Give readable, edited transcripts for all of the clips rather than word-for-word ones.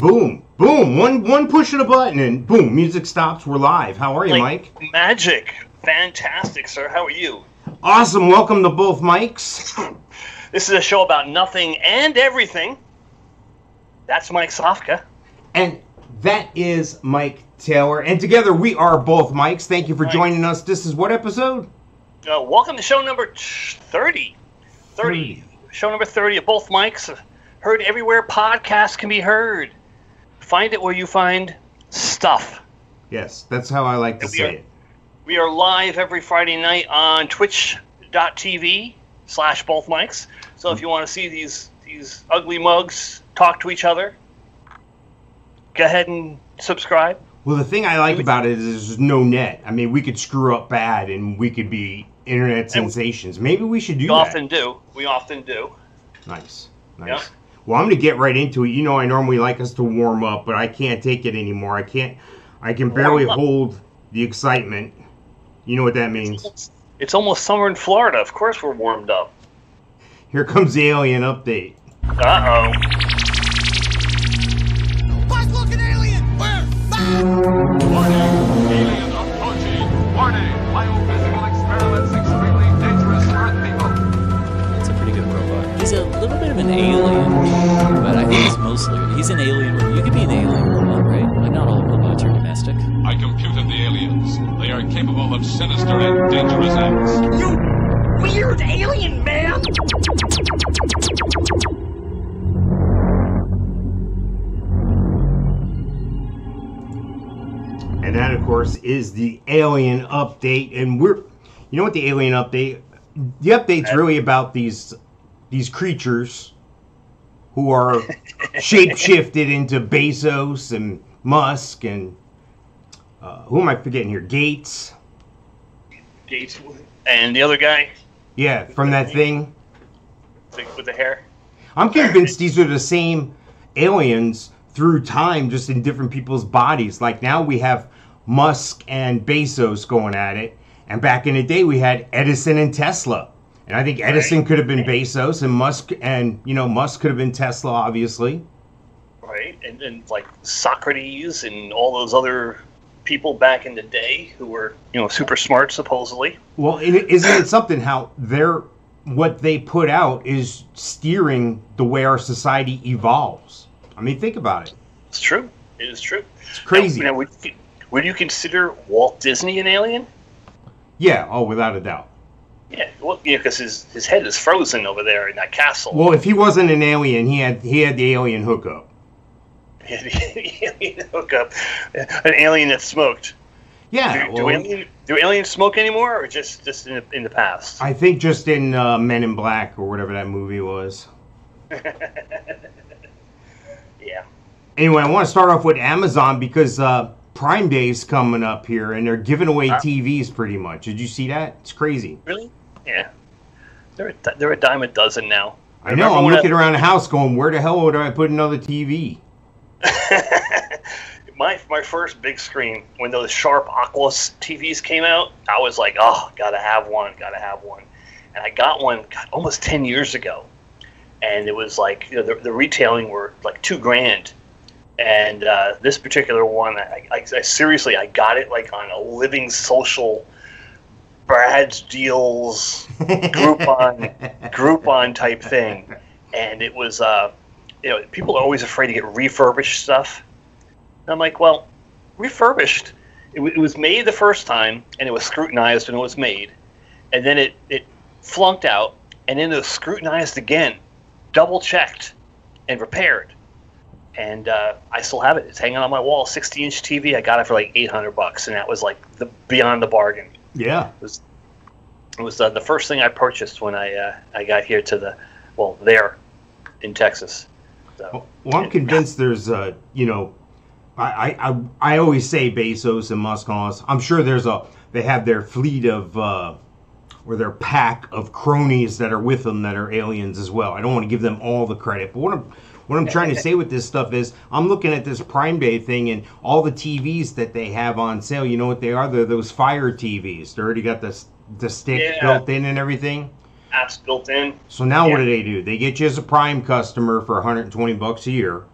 boom, boom. One push of the button and boom, music stops. We're live. How are you, Mike? Magic. Fantastic, sir. How are you? Awesome. Welcome to both Mikes. This is a show about nothing and everything. That's Mike Sofka. And that is Mike Taylor. And together we are both Mikes. Thank you for joining us. This is what episode? Welcome to show number 30. 30. Show number 30 of both Mikes. Heard everywhere podcasts can be heard. Find it where you find stuff. Yes, that's how I like to say it. We are live every Friday night on twitch.tv/both Mikes. So if you want to see these ugly mugs talk to each other, go ahead and subscribe. Well, the thing I like about it is there's no net. I mean, we could screw up bad and we could be internet sensations. Maybe we should do that. We often do. Nice. Yeah. Well, I'm going to get right into it. You know, I normally like us to warm up, but I can't take it anymore. I can barely hold the excitement. You know what that means? It's almost summer in Florida. Of course we're warmed up. Here comes the alien update. Uh-oh. Buzz, look, an alien! Where? Warning! Alien approaching! Warning! Biophysical experiments extremely dangerous for Earth people! It's a pretty good robot. He's a little bit of an alien, but I think he's an alien. You could be an alien robot, right? Like, not all robots are domestic. I computed the aliens. They are capable of sinister and dangerous acts. You weird alien man! And that, of course, is the alien update. And you know what the alien update? The update's really about these creatures who are shape-shifted into Bezos and Musk and who am I forgetting here? Gates. And the other guy? Yeah, from that thing. With the hair? I'm convinced these are the same aliens through time, just in different people's bodies. Like now we have Musk and Bezos going at it. And back in the day we had Edison and Tesla. And I think Edison could have been Bezos and Musk could have been Tesla, obviously. Right, and like Socrates and all those other people back in the day who were, super smart, supposedly. Well, isn't it something how what they put out is steering the way our society evolves? I mean, think about it. It's true. It is true. It's crazy. Now, would you consider Walt Disney an alien? Yeah, without a doubt. Yeah, well, because his head is frozen over there in that castle. Well, if he wasn't an alien, he had the alien hookup. He had the alien hookup. An alien that smoked. Yeah. Do aliens smoke anymore, or just in the past? I think just in Men in Black or whatever that movie was. Yeah. Anyway, I want to start off with Amazon because Prime Day is coming up here, and they're giving away TVs pretty much. Did you see that? It's crazy. Really? Yeah. They're a dime a dozen now. I know. I'm looking around the house going, where the hell would I put another TV? My first big screen, when those Sharp Aquos TVs came out, I was like, oh, gotta have one. And I got one almost 10 years ago. And it was like, the retailing were like $2,000. And this particular one, I seriously, I got it like on a Living Social, Brad's Deals, Groupon type thing. And it was, people are always afraid to get refurbished stuff. And I'm like, well, refurbished. It was made the first time, and it was scrutinized when it was made. And then it flunked out, and then it was scrutinized again, double-checked, and repaired. And I still have it. It's hanging on my wall, 60-inch TV. I got it for like $800, and that was like beyond the bargain. Yeah. It was the first thing I purchased when I got here to there in Texas. So, well, I'm convinced there's I always say Bezos and Musk on us. I'm sure they have their fleet of or their pack of cronies that are with them that are aliens as well. I don't want to give them all the credit, but what I'm trying to say with this stuff is I'm looking at this Prime Day thing and all the TVs that they have on sale. You know what they are? They're those Fire TVs. They already got the stick built in and everything. Apps built in. So now what do? They get you as a Prime customer for $120 a year.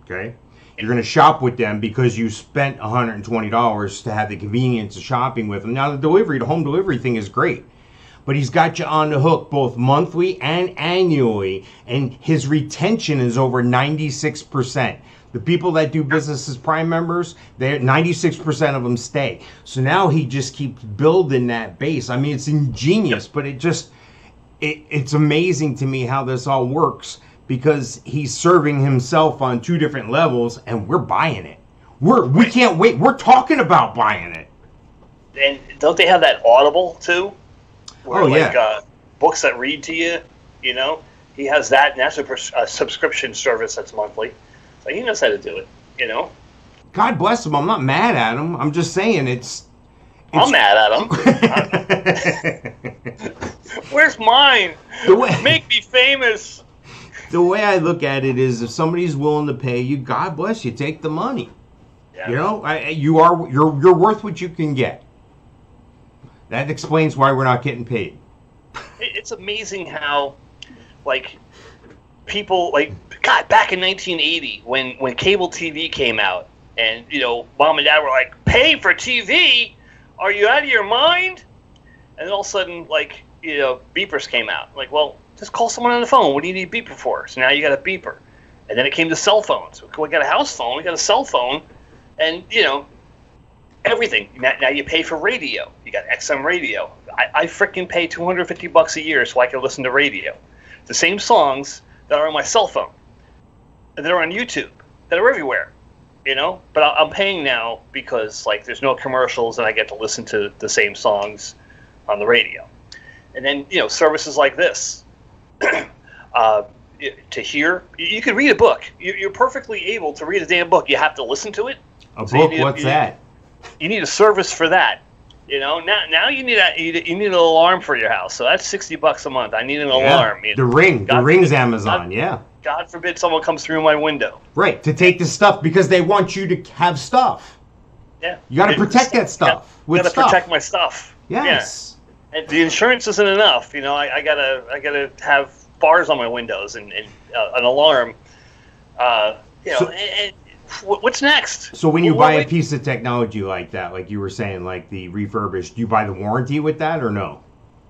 Okay. You're going to shop with them because you spent $120 to have the convenience of shopping with them. Now, the home delivery thing is great. But he's got you on the hook both monthly and annually. And his retention is over 96%. The people that do business as Prime members, 96% of them stay. So now he just keeps building that base. I mean, it's ingenious, but it's amazing to me how this all works, because he's serving himself on two different levels, and we're buying it. We can't wait. We're talking about buying it. And don't they have that Audible too? Where, yeah. Books that read to you. You know, he has that, and that's a subscription service that's monthly. So he knows how to do it. You know. God bless him. I'm not mad at him. I'm just saying I'm mad at him. Where's mine? Make me famous. The way I look at it is, if somebody's willing to pay you, God bless you, take the money. Yeah. You know, you're worth what you can get. That explains why we're not getting paid. It's amazing how, people, God, back in 1980, when cable TV came out, and, Mom and Dad were like, pay for TV? Are you out of your mind? And then all of a sudden, beepers came out. Well, just call someone on the phone. What do you need a beeper for? So now you got a beeper. And then it came to cell phones. We got a house phone. We got a cell phone. And, everything. Now you pay for radio. You got XM radio. I freaking pay $250 a year so I can listen to radio. The same songs that are on my cell phone. And that are on YouTube. That are everywhere. But I'm paying now because, there's no commercials and I get to listen to the same songs on the radio. And then, services like this. To hear, you can read a book. You're perfectly able to read a damn book. You have to listen to it. Book? What's that? You need a service for that. Now you need an alarm for your house. So that's $60 a month. I need an alarm. The Ring's Amazon. God forbid someone comes through my window. Right, to take the stuff, because they want you to have stuff. Yeah. You got to protect that stuff. Got to protect my stuff. Yes. Yeah. And the insurance isn't enough. I gotta have bars on my windows and an alarm. And what's next? So when you buy a piece of technology like that, like you were saying, like the refurbished, do you buy the warranty with that or no?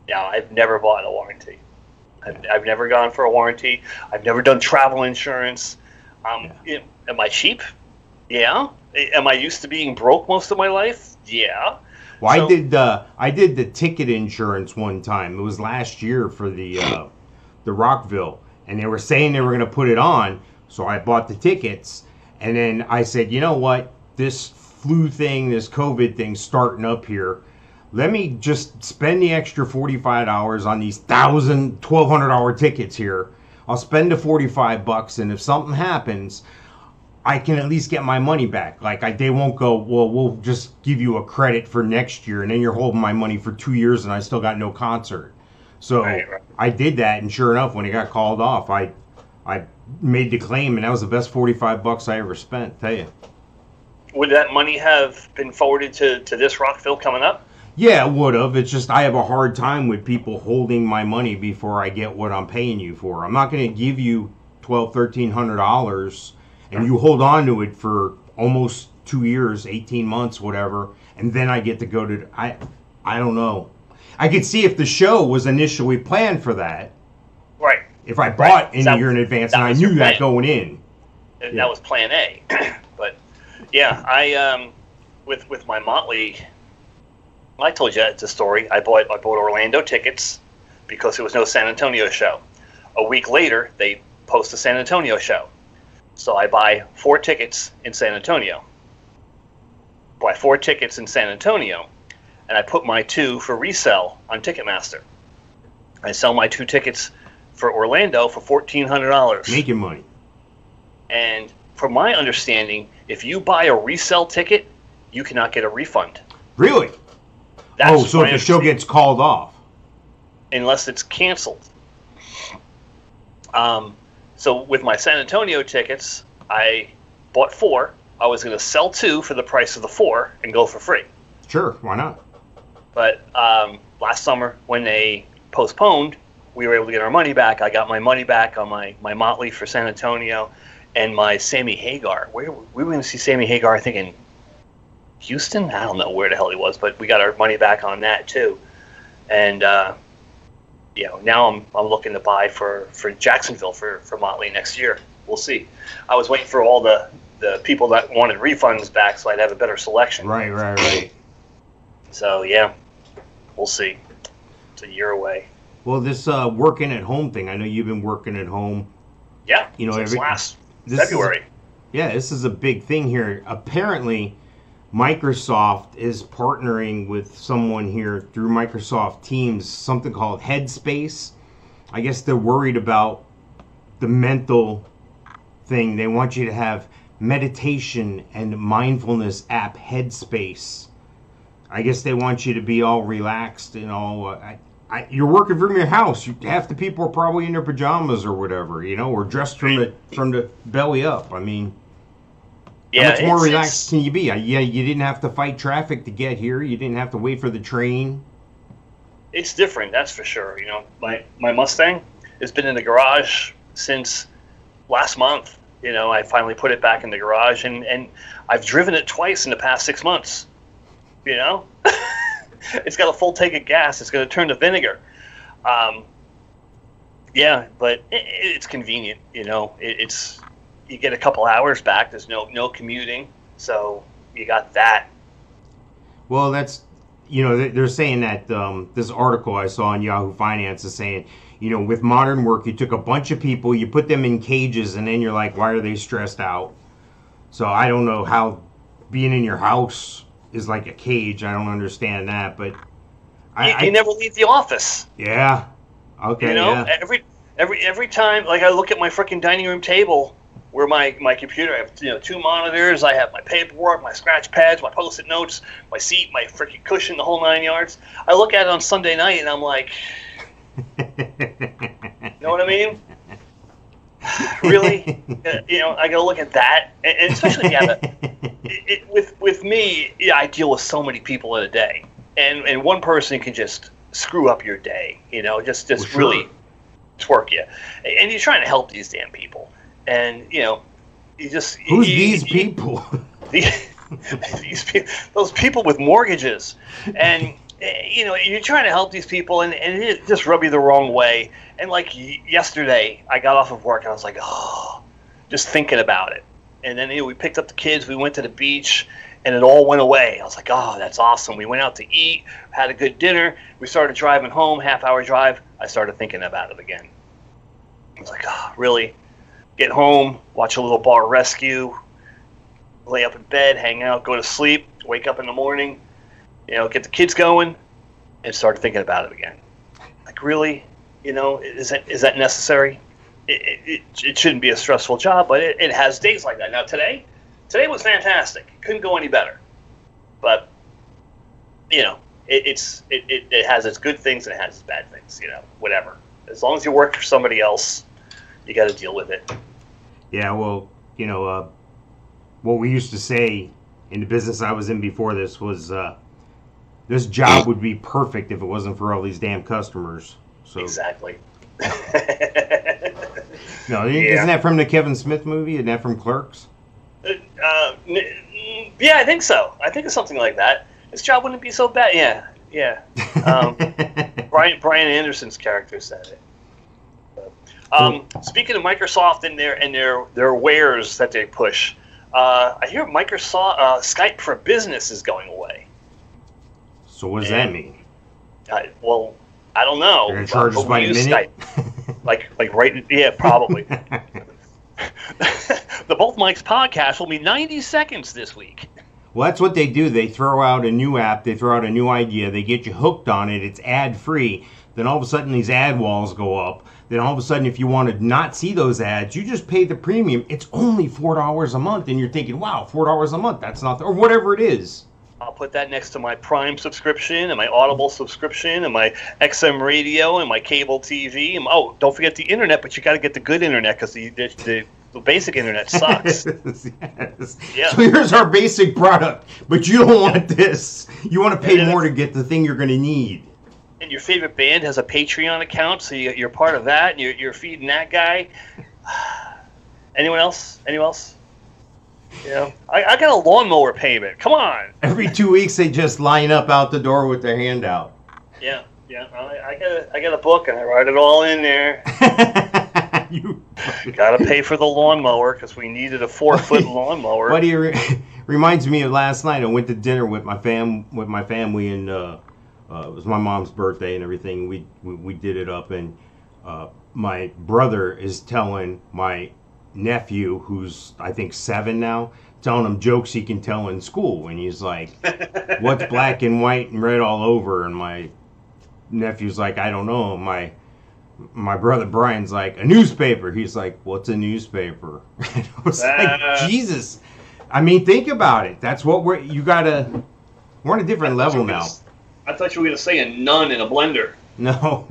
No, I've never bought a warranty. I've never gone for a warranty. I've never done travel insurance. Am I cheap? Yeah. Am I used to being broke most of my life? Yeah. Well, I did the ticket insurance one time. It was last year for the Rockville, and they were saying they were going to put it on, so I bought the tickets, and then I said, you know what, this flu thing, this COVID thing starting up here, let me just spend the extra $45 on these $1,200 tickets here. I'll spend the $45, and if something happens, I can at least get my money back. They won't go, well, we'll just give you a credit for next year, and then you're holding my money for 2 years, and I still got no concert. So right. I did that, and sure enough, when it got called off, I made the claim, and that was the best $45 I ever spent, tell you. Would that money have been forwarded to this Rockville coming up? Yeah, it would have. It's just I have a hard time with people holding my money before I get what I'm paying you for. I'm not going to give you $1,200, $1,300, and you hold on to it for almost 2 years, 18 months, whatever, and then I get to go to... I don't know. I could see if the show was initially planned for that. Right. If I bought in a year in advance and I knew that going in. That was plan A. But, yeah, I, with my Motley... I told you it's a story. I bought Orlando tickets because there was no San Antonio show. A week later, they post a San Antonio show. So I buy 4 tickets in San Antonio. Buy 4 tickets in San Antonio, and I put my 2 for resale on Ticketmaster. I sell my 2 tickets for Orlando for $1,400. Making money. And from my understanding, if you buy a resale ticket, you cannot get a refund. Really? So if the show gets called off? Unless it's canceled. So with my San Antonio tickets, I bought 4. I was going to sell 2 for the price of the 4 and go for free. Sure, why not? But last summer, when they postponed, we were able to get our money back. I got my money back on my Motley for San Antonio, and my Sammy Hagar. We were going to see Sammy Hagar, I think, in Houston. I don't know where the hell he was, but we got our money back on that too. And now I'm looking to buy for Jacksonville for Motley next year. We'll see. I was waiting for all the people that wanted refunds back, so I'd have a better selection. Right. So yeah, we'll see. It's a year away. Well, this working at home thing. I know you've been working at home. Yeah, since last February. This is a big thing here. Apparently, Microsoft is partnering with someone here through Microsoft Teams, something called Headspace. I guess they're worried about the mental thing. They want you to have meditation and mindfulness app Headspace. I guess they want you to be all relaxed and all. You're working from your house. Half the people are probably in their pajamas or whatever, or dressed from the belly up. I mean, how much more relaxed can you be? You didn't have to fight traffic to get here. You didn't have to wait for the train. It's different, that's for sure. My Mustang has been in the garage since last month. I finally put it back in the garage, and I've driven it twice in the past 6 months. It's got a full tank of gas. It's going to turn to vinegar. But it's convenient. It's you get a couple hours back. There's no commuting, so you got that. Well, that's they're saying that this article I saw on Yahoo Finance is saying, with modern work, you took a bunch of people, you put them in cages, and then you're like, why are they stressed out? So I don't know how being in your house is like a cage. I don't understand that, but you never leave the office. Yeah. Okay. Every time, like, I look at my freaking dining room table where my computer, I have 2 monitors, I have my paperwork, my scratch pads, my post-it notes, my seat, my freaking cushion, the whole 9 yards. I look at it on Sunday night and I'm like, you know what I mean? Really? I gotta look at that, and especially with me, I deal with so many people in a day, and one person can just screw up your day, just really twerk you, and you're trying to help these damn people, and who's these people? Those people with mortgages, and you're trying to help these people, and it just rub you the wrong way. And like yesterday, I got off of work and I was like, just thinking about it. And then we picked up the kids, we went to the beach, and it all went away. I was like, that's awesome. We went out to eat, had a good dinner. We started driving home, half-hour drive. I started thinking about it again. I was like, really? Get home, watch a little Bar Rescue, lay up in bed, hang out, go to sleep, wake up in the morning, get the kids going, and start thinking about it again. Like, really? Is that necessary? It shouldn't be a stressful job, but it has days like that. Now, today was fantastic. Couldn't go any better. But, it has its good things and it has its bad things, whatever. As long as you work for somebody else, you got to deal with it. Yeah, well, what we used to say in the business I was in before this was, this job would be perfect if it wasn't for all these damn customers. So. Exactly. No, isn't that from the Kevin Smith movie? Isn't that from Clerks? Yeah, I think so. I think it's something like that. This job wouldn't be so bad. Yeah. Brian Anderson's character said it. Speaking of Microsoft and their wares that they push, I hear Microsoft Skype for Business is going away. So what does that mean? Well, I don't know. They're going to charge us by a minute? Like right? Yeah, probably. The Both Mikes podcast will be 90 seconds this week. Well, that's what they do. They throw out a new app. They throw out a new idea. They get you hooked on it. It's ad-free. Then all of a sudden, these ad walls go up. Then all of a sudden, if you want to not see those ads, you just pay the premium. It's only $4 a month. And you're thinking, wow, $4 a month. That's not... Or whatever it is. I'll put that next to my Prime subscription and my Audible subscription and my XM radio and my cable TV. And, don't forget the internet, but you got to get the good internet because the basic internet sucks. Yes. Yeah. So here's our basic product, but you don't want this. You want to pay more to get the thing you're going to need. And your favorite band has a Patreon account, so you're part of that, and you're feeding that guy. Anyone else? Anyone else? You know, I got a lawnmower payment. Come on. Every 2 weeks they just line up out the door with their hand out. Yeah. I got a book and I write it all in there. You Got to pay for the lawnmower because we needed a 4-foot lawnmower. What do you reminds me of last night? I went to dinner with my family, and it was my mom's birthday and everything. We did it up, and my brother is telling my nephew, who's I think 7 now, telling him jokes he can tell in school, and he's like, "What's black and white and red all over?" And my nephew's like, "I don't know." My brother Brian's like, "A newspaper." He's like, "What's a newspaper?" And I was like, Jesus. I mean, think about it. That's what we're on a different level now. I thought you were going to say a nun in a blender. No.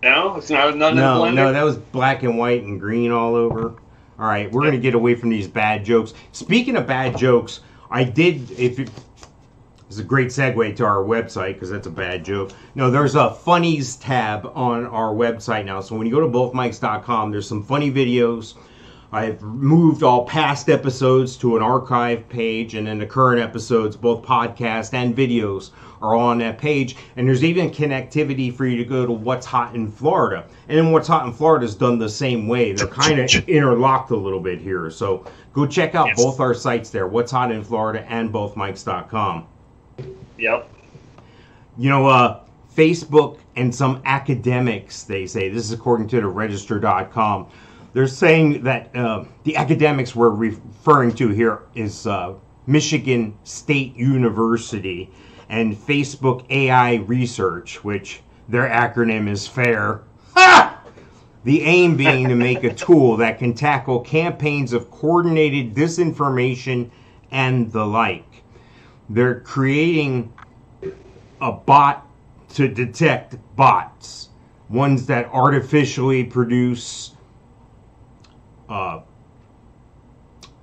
No? It's not a nun in a blender? No, that was black and white and green all over. All right, we're going to get away from these bad jokes. Speaking of bad jokes, it's a great segue to our website because that's a bad joke. No, there's a funnies tab on our website now. So when you go to bothmikes.com, there's some funny videos. I've moved all past episodes to an archive page, and then the current episodes, both podcast and videos, are on that page. And there's even connectivity for you to go to What's Hot in Florida. And then What's Hot in Florida is done the same way. They're kind of interlocked a little bit here. So go check out both our sites there, What's Hot in Florida and bothmikes.com. Yep. You know, Facebook and some academics, they say, this is according to the register.com, they're saying that the academics we're referring to here is Michigan State University and Facebook AI Research, which their acronym is FAIR. Ha! The aim being to make a tool that can tackle campaigns of coordinated disinformation and the like. They're creating a bot to detect bots, ones that artificially produce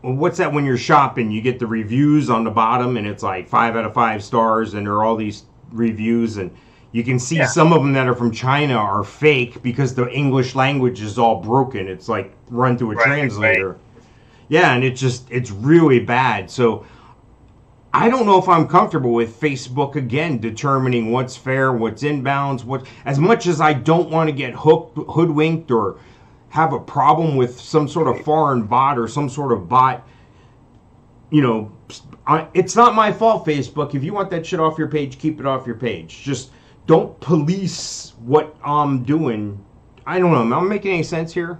what's that when you're shopping, you get the reviews on the bottom and it's like 5 out of 5 stars, and there are all these reviews, and you can see some of them that are from China are fake because the English language is all broken. It's like run through a translator. Right. Yeah, and it's really bad. So I don't know if I'm comfortable with Facebook again determining what's fair, what's inbounds, as much as I don't want to get hoodwinked or have a problem with some sort of foreign bot or some sort of bot. You know, it's not my fault, Facebook. If you want that shit off your page, keep it off your page. Just don't police what I'm doing. I don't know. Am I making any sense here?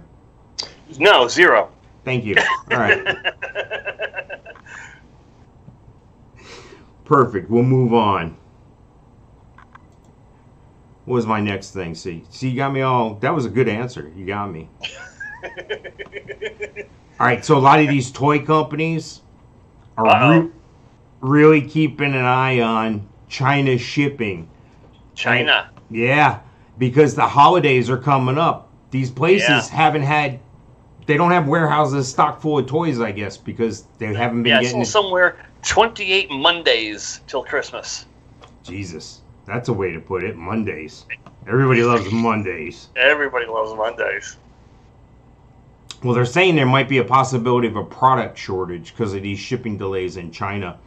No, zero. Thank you. All right. Perfect. We'll move on. What was my next thing? See, you got me all. That was a good answer. You got me. All right. So a lot of these toy companies are really keeping an eye on China shipping. China. And, yeah, because the holidays are coming up. These places they don't have warehouses stocked full of toys, I guess, because they haven't been getting. Yeah, somewhere 28 Mondays till Christmas. Jesus. That's a way to put it. Mondays. Everybody loves Mondays. Everybody loves Mondays. Well, they're saying there might be a possibility of a product shortage because of these shipping delays in China.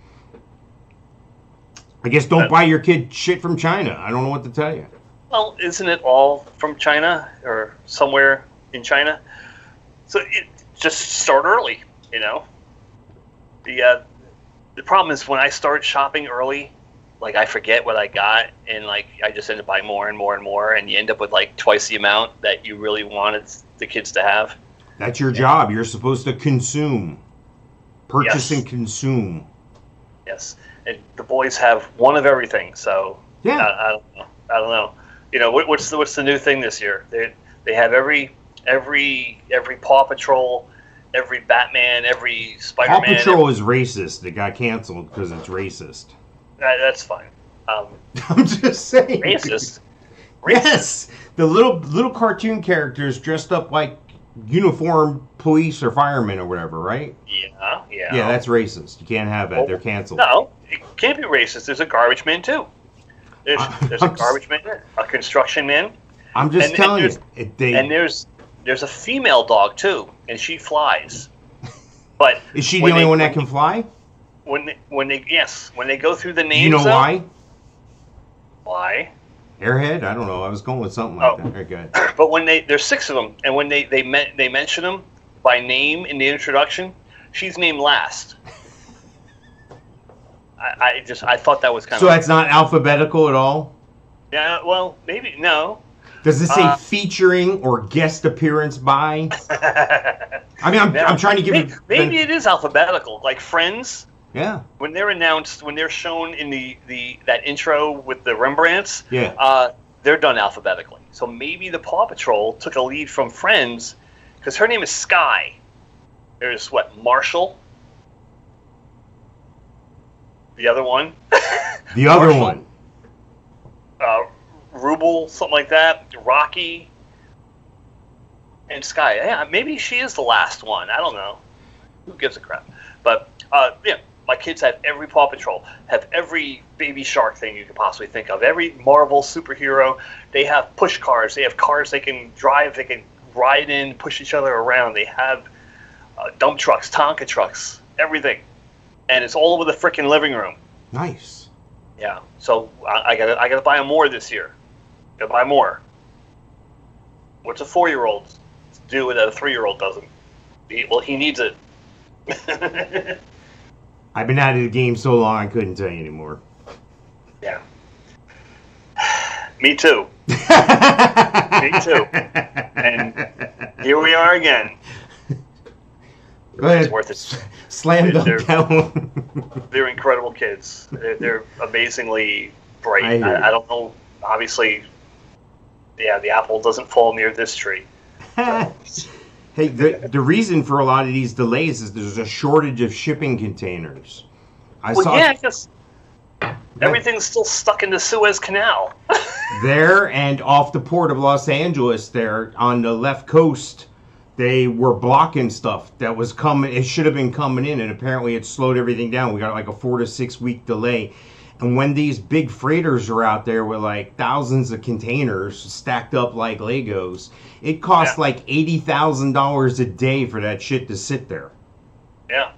I guess don't buy your kid shit from China. I don't know what to tell you. Well, isn't it all from China or somewhere in China? So just start early, you know. The problem is when I start shopping early, like I forget what I got, and like I just end up buying more and more and more, and you end up with like twice the amount that you really wanted the kids to have. That's your job. You're supposed to consume, purchase and consume. Yes, and the boys have one of everything. So yeah, I don't know. You know what's the new thing this year? They have every Paw Patrol, every Batman, every Spider-Man. Paw Patrol is racist. It got canceled because it's racist. That's fine. I'm just saying. Racist. Yes, the little cartoon characters dressed up like uniformed police or firemen or whatever, right? Yeah. Yeah, that's racist. You can't have that. They're canceled. No, it can't be racist. There's a garbage man too. There's a garbage man, a construction man. I'm just telling you. And there's there's a female dog too, and she flies. But is she the only one that can fly? When they go through the names. You know why? Why? Airhead? I don't know. I was going with something like that. Very good. But when there's 6 of them, and when they mention them by name in the introduction, she's named last. I thought that was kind of. So that's not alphabetical at all? Yeah. Well, maybe no. Does it say featuring or guest appearance by? I mean, I'm trying to give you. Maybe it is alphabetical, like Friends. Yeah. When they're announced, when they're shown in that intro with the Rembrandts, they're done alphabetically. So maybe the Paw Patrol took a lead from Friends, because her name is Sky. There's Marshall. The other one. The other one. Ruble, something like that. Rocky. And Sky. Yeah, maybe she is the last one. I don't know. Who gives a crap? But, my kids have every Paw Patrol, have every Baby Shark thing you could possibly think of, every Marvel superhero. They have push cars. They have cars they can drive. They can ride in, push each other around. They have dump trucks, Tonka trucks, everything. And it's all over the freaking living room. Nice. Yeah. So I gotta buy them more this year. Gotta buy more. What's a 4-year-old do that a 3-year-old doesn't? He needs it. I've been out of the game so long I couldn't tell you anymore. Yeah. Me too. Me too. And here we are again. Go ahead. It's worth it. Slam dunk down. They're incredible kids. They're amazingly bright. I don't know. Obviously, the apple doesn't fall near this tree. So. Hey, the reason for a lot of these delays is there's a shortage of shipping containers. I guess everything's still stuck in the Suez Canal. There and off the port of Los Angeles, there on the left coast, they were blocking stuff that was coming. It should have been coming in, and apparently it slowed everything down. We got like a 4 to 6 week delay. And when these big freighters are out there with like thousands of containers stacked up like Legos, it costs like $80,000 a day for that shit to sit there. Yeah.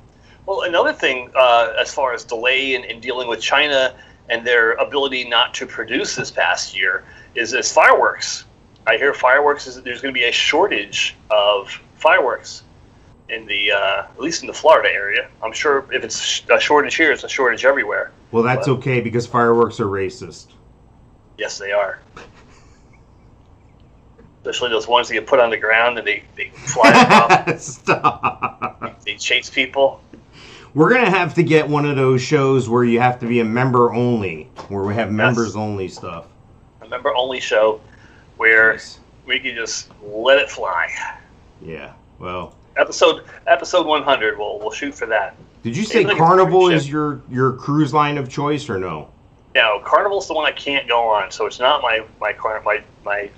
Well, another thing, as far as delay in dealing with China and their ability not to produce this past year is fireworks. I hear there's going to be a shortage of fireworks in at least in the Florida area. I'm sure if it's a shortage here, it's a shortage everywhere. Well, that's okay because fireworks are racist. Yes, they are. Especially those ones that get put on the ground and they fly up. Stop. They chase people. We're going to have to get one of those shows where you have to be a member only, where we have members only stuff. A member only show where we can just let it fly. Yeah, well. Episode 100, we'll shoot for that. Did you say Carnival is your cruise line of choice or no? No, Carnival's the one I can't go on, so it's not my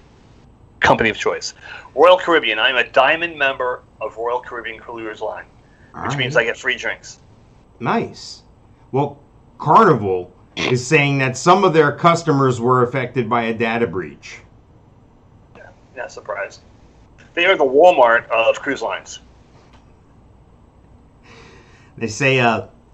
company of choice. Royal Caribbean. I'm a diamond member of Royal Caribbean Cruise Line, which means I get free drinks. Nice. Well, Carnival is saying that some of their customers were affected by a data breach. Yeah, not surprised. They are the Walmart of cruise lines. They say,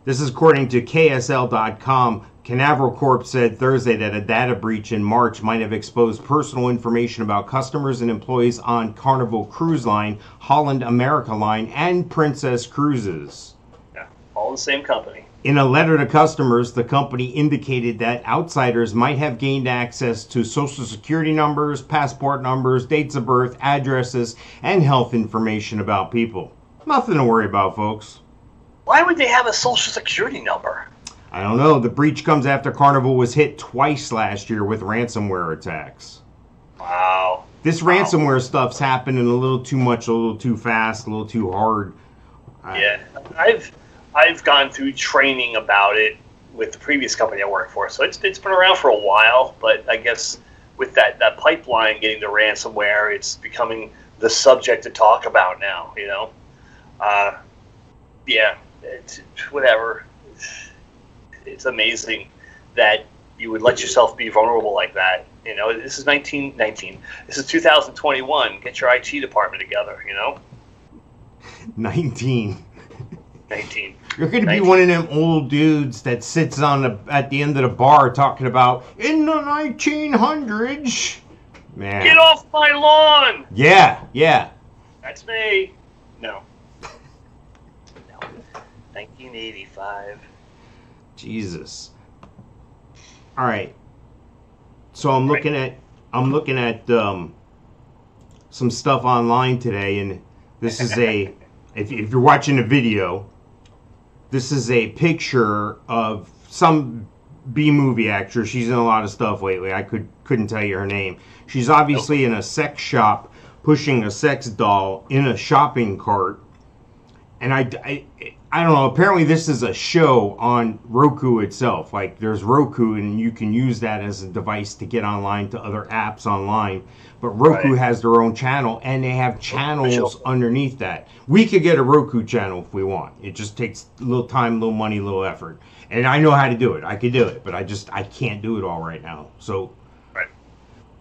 this is according to KSL.com, Canaveral Corp said Thursday that a data breach in March might have exposed personal information about customers and employees on Carnival Cruise Line, Holland America Line, and Princess Cruises. Yeah, all the same company. In a letter to customers, the company indicated that outsiders might have gained access to social security numbers, passport numbers, dates of birth, addresses, and health information about people. Nothing to worry about, folks. Why would they have a social security number? I don't know. The breach comes after Carnival was hit twice last year with ransomware attacks. Wow. This ransomware stuff's happening a little too much, a little too fast, a little too hard. Yeah, I've gone through training about it with the previous company I worked for, so it's been around for a while. But I guess with that pipeline getting the ransomware, it's becoming the subject to talk about now. You know, yeah, it's whatever. It's amazing that you would let yourself be vulnerable like that. You know, this is 1919. This is 2021. Get your IT department together. You know, 19. 19. You're going to be one of them old dudes that sits at the end of the bar talking about in the 1900s. Man, Get off my lawn. Yeah. That's me. No. 1985. Jesus. All right. So I'm looking at some stuff online today, and this is if you're watching a video, this is a picture of some B-movie actress. She's in a lot of stuff lately. I couldn't tell you her name. She's obviously in a sex shop pushing a sex doll in a shopping cart. And I don't know, apparently this is a show on Roku itself. Like, there's Roku, and you can use that as a device to get online to other apps online. But Roku has their own channel, and they have channels underneath that. We could get a Roku channel if we want. It just takes a little time, a little money, a little effort. And I know how to do it. I could do it, but I can't do it all right now. So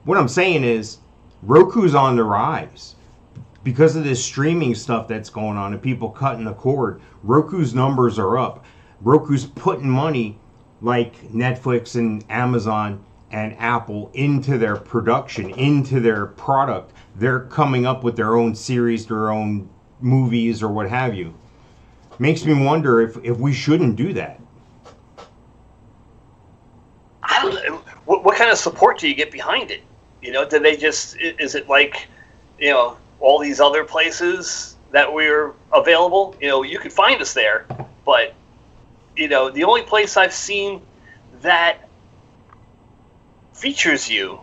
what I'm saying is, Roku's on the rise. Because of this streaming stuff that's going on and people cutting the cord, Roku's numbers are up. Roku's putting money like Netflix and Amazon and Apple into their production, into their product. They're coming up with their own series, their own movies, or what have you. Makes me wonder if we shouldn't do that. I don't know. What kind of support do you get behind it? You know, do they just, is it like, you know, all these other places that we're available? You know, you could find us there, but, you know, the only place I've seen that features you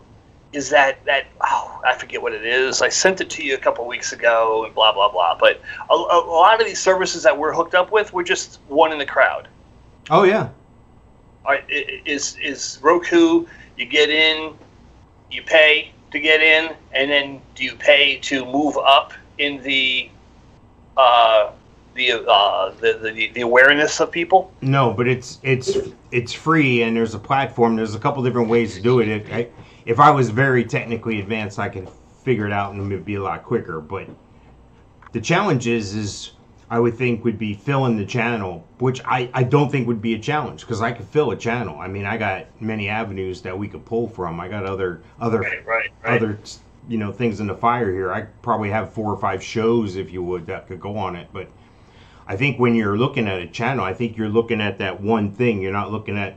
is that I forget what it is. I sent it to you a couple weeks ago and blah, blah, blah. But a lot of these services that we're hooked up with, we're just one in the crowd. Oh, yeah. All right, is Roku, you get in, you pay to get in, and then do you pay to move up in the awareness of people? No, but it's free, and there's a platform. There's a couple different ways to do it. If I was very technically advanced, I could figure it out and it would be a lot quicker. But the challenge is I would think would be filling the channel, which I don't think would be a challenge, because I could fill a channel. I mean, I got many avenues that we could pull from. I got other things in the fire here. I probably have 4 or 5 shows, if you would, that could go on it. But I think when you're looking at a channel, I think you're looking at that one thing. You're not looking at,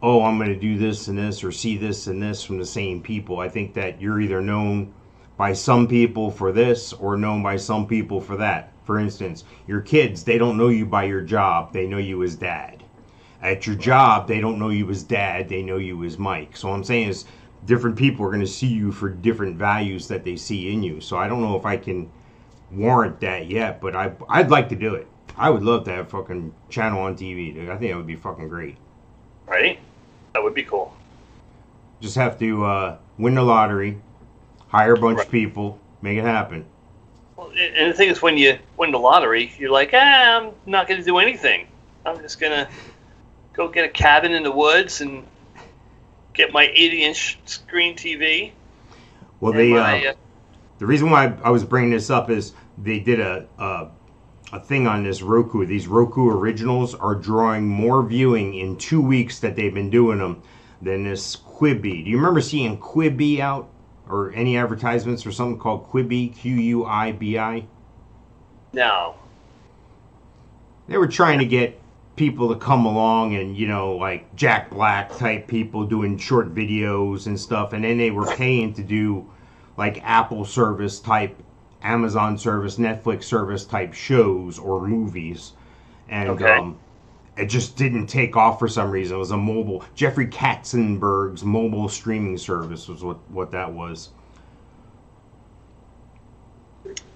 oh, I'm going to do this and this, or see this and this from the same people. I think that you're either known by some people for this or known by some people for that. For instance, your kids, they don't know you by your job. They know you as Dad. At your job, they don't know you as Dad. They know you as Mike. So what I'm saying is different people are going to see you for different values that they see in you. So I don't know if I can warrant that yet, but I'd like to do it. I would love to have a fucking channel on TV, dude. I think that would be fucking great. Right? That would be cool. Just have to win the lottery, hire a bunch of people, make it happen. Well, and the thing is, when you win the lottery, you're like, I'm not going to do anything. I'm just going to go get a cabin in the woods and get my 80-inch screen TV. Well, the reason why I was bringing this up is they did a thing on this Roku. These Roku originals are drawing more viewing in 2 weeks that they've been doing them than this Quibi. Do you remember seeing Quibi out? Or any advertisements for something called Quibi, Q-U-I-B-I? No. They were trying to get people to come along and, like Jack Black type people doing short videos and stuff. And then they were paying to do like Apple service type, Amazon service, Netflix service type shows or movies. And it just didn't take off for some reason. It was a mobile, Jeffrey Katzenberg's mobile streaming service was what that was.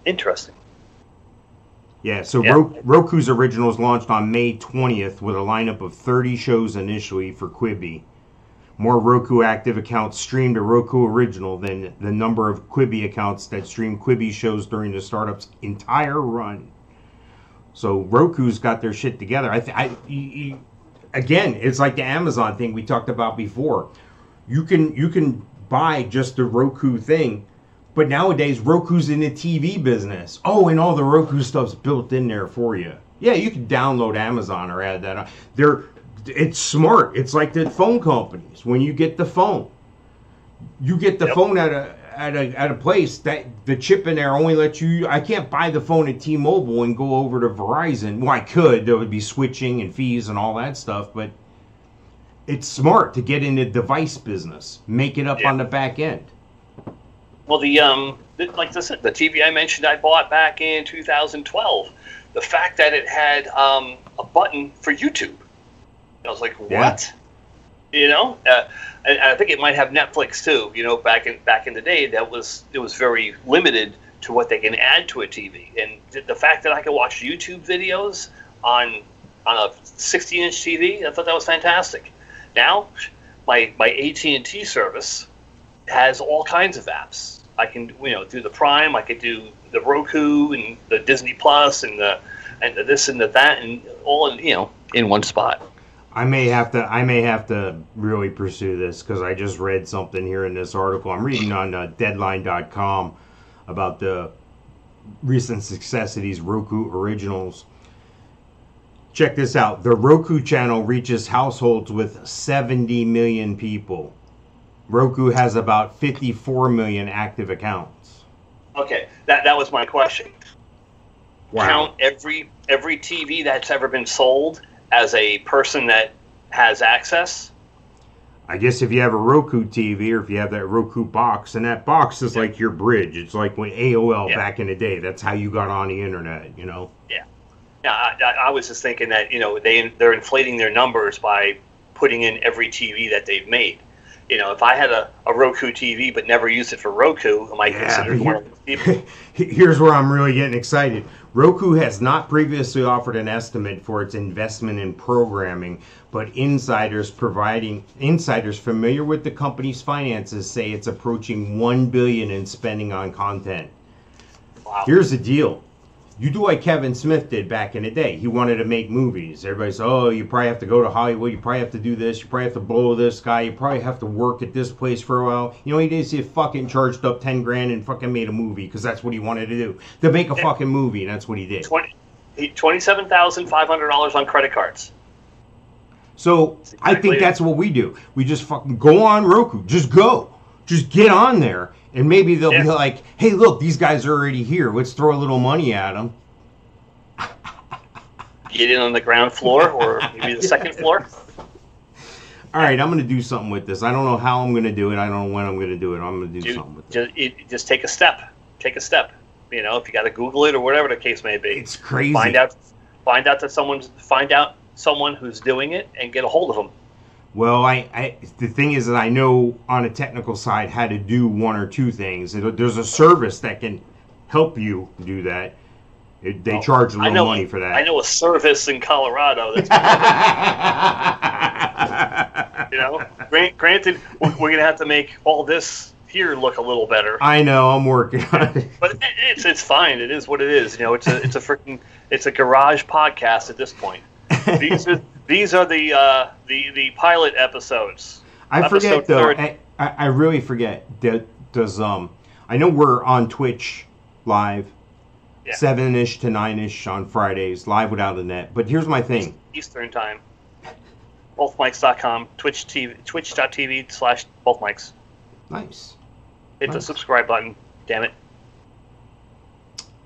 Interesting. Yeah, so Roku's Originals launched on May 20th with a lineup of 30 shows initially for Quibi. More Roku active accounts streamed a Roku Original than the number of Quibi accounts that streamed Quibi shows during the startup's entire run. So Roku's got their shit together. again, it's like the Amazon thing we talked about before. You can buy just the Roku thing, but nowadays Roku's in the TV business. Oh, and all the Roku stuff's built in there for you. Yeah, you can download Amazon or add that on. It's smart. It's like the phone companies. When you get the phone, you get the phone at a place that the chip in there only lets you. I can't buy the phone at T-Mobile and go over to Verizon. Well, I could. There would be switching and fees and all that stuff, but it's smart to get in the device business. Make it up on the back end. Well, like I said, the TV I mentioned I bought back in 2012. The fact that it had a button for YouTube, I was like, what? Yeah. You know, and I think it might have Netflix too. You know, back in the day, it was very limited to what they can add to a TV. And the fact that I could watch YouTube videos on a 16-inch TV, I thought that was fantastic. Now, my AT&T service has all kinds of apps. I can do the Prime, I could do the Roku and the Disney Plus and the this and the that, and all in one spot. I may have to really pursue this because I just read something here in this article. I'm reading on Deadline.com about the recent success of these Roku originals. Check this out. The Roku channel reaches households with 70 million people. Roku has about 54 million active accounts. Okay, that was my question. Wow. Count every TV that's ever been sold as a person that has access? I guess if you have a Roku TV or if you have that Roku box, and that box is like your bridge. It's like when AOL back in the day. That's how you got on the internet, you know? Yeah. Yeah, I was just thinking that, they're inflating their numbers by putting in every TV that they've made. If I had a Roku TV but never used it for Roku, am I considered one of those people? Here's where I'm really getting excited. Roku has not previously offered an estimate for its investment in programming, but insiders familiar with the company's finances say it's approaching $1 billion in spending on content. Wow. Here's the deal. You do like Kevin Smith did back in the day. He wanted to make movies. Everybody said, oh, you probably have to go to Hollywood. You probably have to do this. You probably have to blow this guy. You probably have to work at this place for a while. You know, he did. He fucking charged up 10 grand and fucking made a movie because that's what he wanted to do. To make a fucking movie, and that's what he did. $27,500 on credit cards. So I think that's what we do. We just fucking go on Roku. Just go. Just get on there. And maybe they'll be like, hey, look, these guys are already here. Let's throw a little money at them. Get in on the ground floor or maybe the second floor. All right, I'm going to do something with this. I don't know how I'm going to do it. I don't know when I'm going to do it. I'm going to do something with it. Just take a step. Take a step. If you got to Google it or whatever the case may be. It's crazy. Find out someone who's doing it and get a hold of them. Well, the thing is that I know on a technical side how to do one or two things. There's a service that can help you do that. They charge a little money for that. I know a service in Colorado that's granted, we're going to have to make all this here look a little better. I know, I'm working on it. But it's fine. It is what it is. It's a garage podcast at this point. These are the pilot episodes. I forget though. I really forget. Does I know we're on Twitch live, 7-ish to 9-ish on Fridays, live without a net. But here's my thing. Eastern time. Bothmics.com, twitch.tv/bothmics. Nice. Hit the subscribe button. Damn it.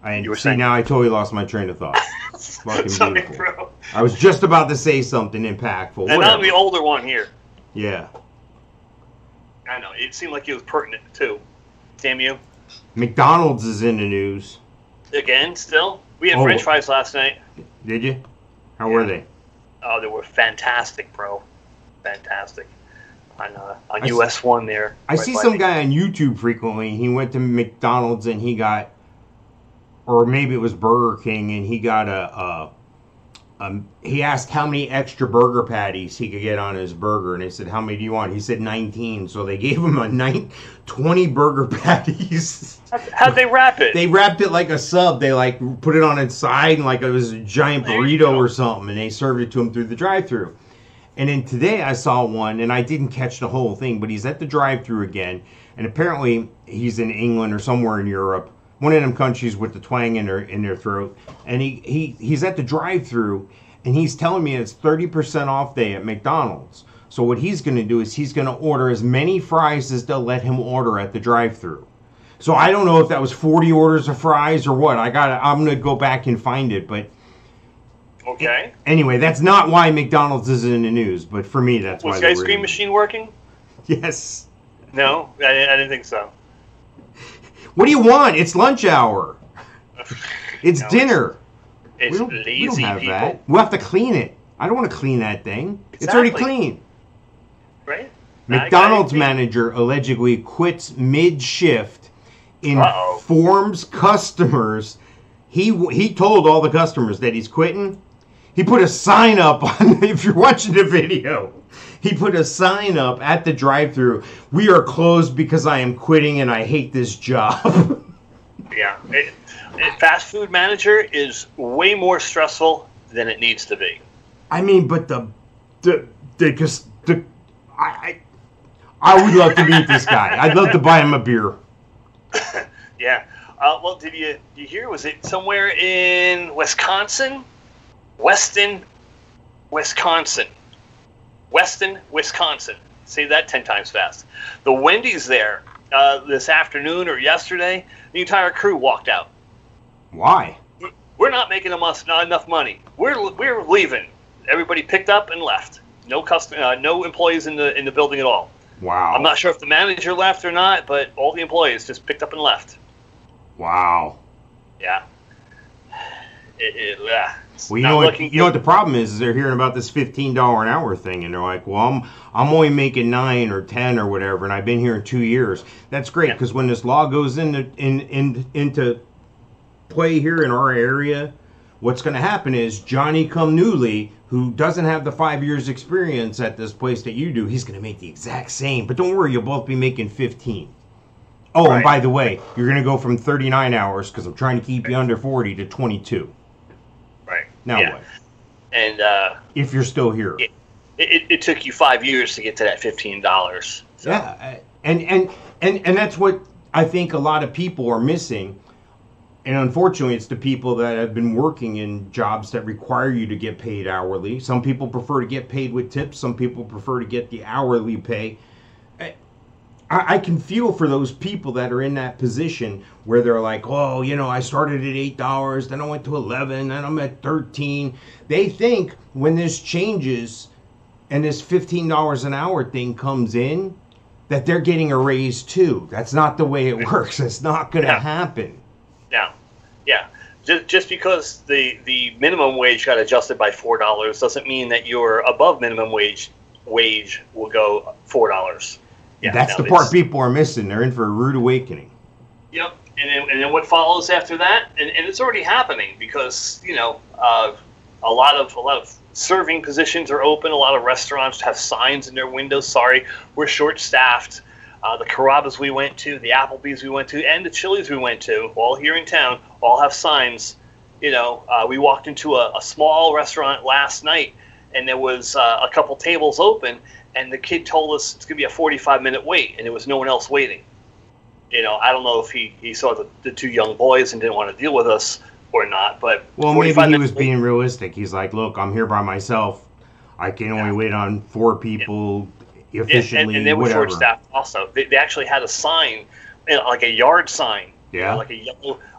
Now I totally lost my train of thought. Fucking Sorry, beautiful. bro. I was just about to say something impactful. And I'm the older one here. Yeah. I know. It seemed like it was pertinent, too. Damn you. McDonald's is in the news. Again, still? We had French fries last night. Did you? How were they? Oh, they were fantastic, bro. Fantastic. On US 1 there. I see some guy on YouTube frequently. He went to McDonald's and he got, or maybe it was Burger King, and he got he asked how many extra burger patties he could get on his burger, and they said, how many do you want? He said 19, so they gave him 20 burger patties. How'd they wrap it? They wrapped it like a sub. They put it on its side and like it was a giant burrito or something, and they served it to him through the drive-thru. And then today I saw one, and I didn't catch the whole thing, but he's at the drive-thru again, and apparently he's in England or somewhere in Europe, one of them countries with the twang in their throat, and he's at the drive-thru, and he's telling me it's 30% off day at McDonald's. So what he's going to do is he's going to order as many fries as they'll let him order at the drive-thru. So I don't know if that was 40 orders of fries or what. I'm going to go back and find it, but okay. Anyway, that's not why McDonald's is in the news, but for me that's why. Was the ice cream machine working? Yes. No, I didn't think so. What do you want? It's lunch hour. It's No, dinner. It's we lazy don't have people. that. We'll have to clean it. I don't want to clean that thing. It's Exactly. already clean. Right? McDonald's manager allegedly quits mid-shift, Uh-oh. informs customers. He told all the customers that he's quitting. He put a sign up on, if you're watching the video, he put a sign up at the drive-thru. We are closed because I am quitting and I hate this job. Yeah. Fast food manager is way more stressful than it needs to be. I mean, but I would love to meet this guy. I'd love to buy him a beer. Yeah. Well, did you hear? Was it somewhere in Wisconsin? Weston, Wisconsin. Say that 10 times fast. The Wendy's there this afternoon or yesterday, the entire crew walked out. Why? We're not making not enough money. We're leaving. Everybody picked up and left. No employees in the building at all. Wow. I'm not sure if the manager left or not, but all the employees just picked up and left. Wow. Yeah. Well, you know what the problem is they're hearing about this $15 an hour thing, and they're like, well, I'm only making 9 or 10 or whatever, and I've been here 2 years. That's great, because when this law goes into play here in our area, what's going to happen is Johnny come newly, who doesn't have the 5 years experience at this place that you do, he's going to make the exact same. But don't worry, you'll both be making 15. Oh, Right. And by the way, you're going to go from 39 hours, because I'm trying to keep you under 40, to 22. Right. Now yeah. what? And If you're still here. it took you 5 years to get to that $15. So. Yeah, and that's what I think a lot of people are missing. And unfortunately, it's the people that have been working in jobs that require you to get paid hourly. Some people prefer to get paid with tips. Some people prefer to get the hourly pay. I can feel for those people that are in that position where they're like, oh, I started at $8, then I went to 11, then I'm at 13. They think when this changes and this $15 an hour thing comes in, that they're getting a raise too. That's not the way it works. It's not going to happen. Now, yeah. Just because the minimum wage got adjusted by $4 doesn't mean that your above minimum wage will go $4. Yeah, that's the part people are missing. They're in for a rude awakening. Yep. And then what follows after that? And it's already happening because, a lot of serving positions are open. A lot of restaurants have signs in their windows. Sorry, we're short-staffed. The Carrabba's we went to, the Applebee's we went to, and the Chili's we went to, all here in town, all have signs. We walked into a small restaurant last night, and there was a couple tables open, and the kid told us it's going to be a 45-minute wait, and there was no one else waiting. I don't know if he saw the two young boys and didn't want to deal with us or not, but... Well, maybe he was being realistic. He's like, look, I'm here by myself. I can only wait on 4 people efficiently, and they were whatever. short-staffed also. They actually had a sign, like a yard sign. Yeah. Like a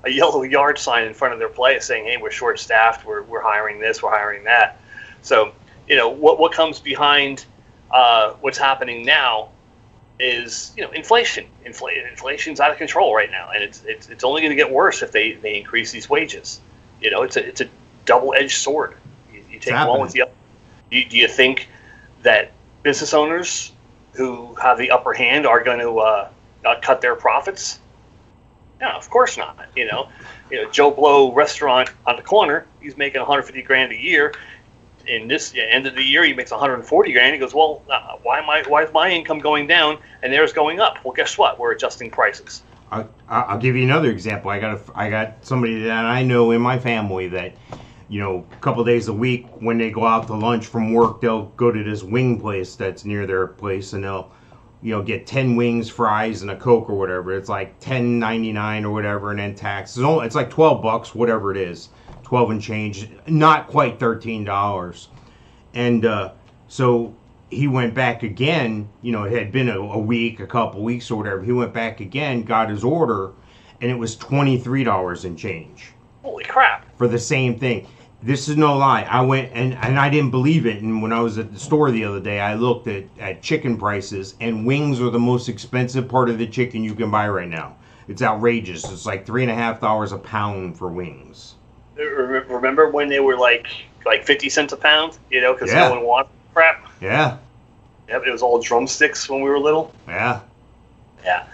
yellow yard sign in front of their place saying, hey, we're short-staffed, we're hiring this, we're hiring that. So, what comes behind what's happening now is, inflation. Inflation's out of control right now, and it's only going to get worse if they increase these wages. It's a double-edged sword. You take one with the other. Do you think that business owners who have the upper hand are going to cut their profits? No, of course not. Joe Blow restaurant on the corner, he's making $150,000 a year. In this end of the year, he makes $140,000. He goes, well, why is my income going down and theirs going up? Well, guess what? We're adjusting prices. I'll give you another example. I got somebody that I know in my family that you know, a couple days a week when they go out to lunch from work, they'll go to this wing place that's near their place, and they'll, you know, get 10 wings, fries, and a Coke or whatever. It's like $10.99 or whatever, and then tax. It's like $12, whatever it is, 12 and change, not quite $13. And so he went back again. You know, it had been a week, a couple weeks or whatever. He went back again, got his order, and it was $23 and change. Holy crap! For the same thing. This is no lie. I went and I didn't believe it. And when I was at the store the other day, I looked at chicken prices, and wings are the most expensive part of the chicken you can buy right now. It's outrageous. It's like $3.50 a pound for wings. Remember when they were like 50 cents a pound? You know, because no one wanted crap. Yeah. Yep, it was all drumsticks when we were little. Yeah. Yeah.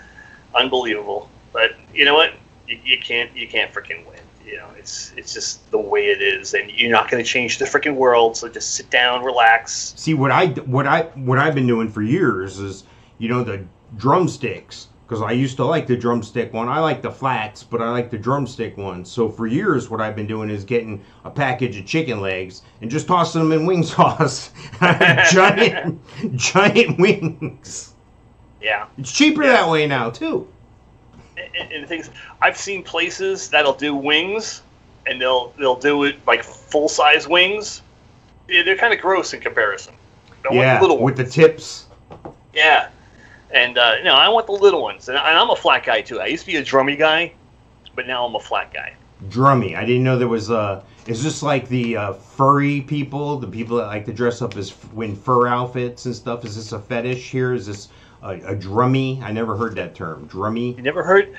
Unbelievable. But you know what? You can't freaking win. You know, it's just the way it is, and you're not going to change the freaking world. So just sit down, relax. See, what I've been doing for years is, you know, the drumsticks, because I used to like the drumstick one. I like the flats, but I like the drumstick one. So for years, what I've been doing is getting a package of chicken legs and just tossing them in wing sauce. giant wings. Yeah, it's cheaper that way now too. And the things, I've seen places that'll do wings, and they'll do it like full size wings. Yeah, they're kind of gross in comparison. I want the little ones. With the tips. Yeah, and no, I want the little ones, and I'm a flat guy too. I used to be a drummy guy, but now I'm a flat guy. Drummy. I didn't know there was is this like the furry people, the people that like to dress up as in fur outfits and stuff? Is this a fetish here? Is this a drummy? I never heard that term. Drummy. You never heard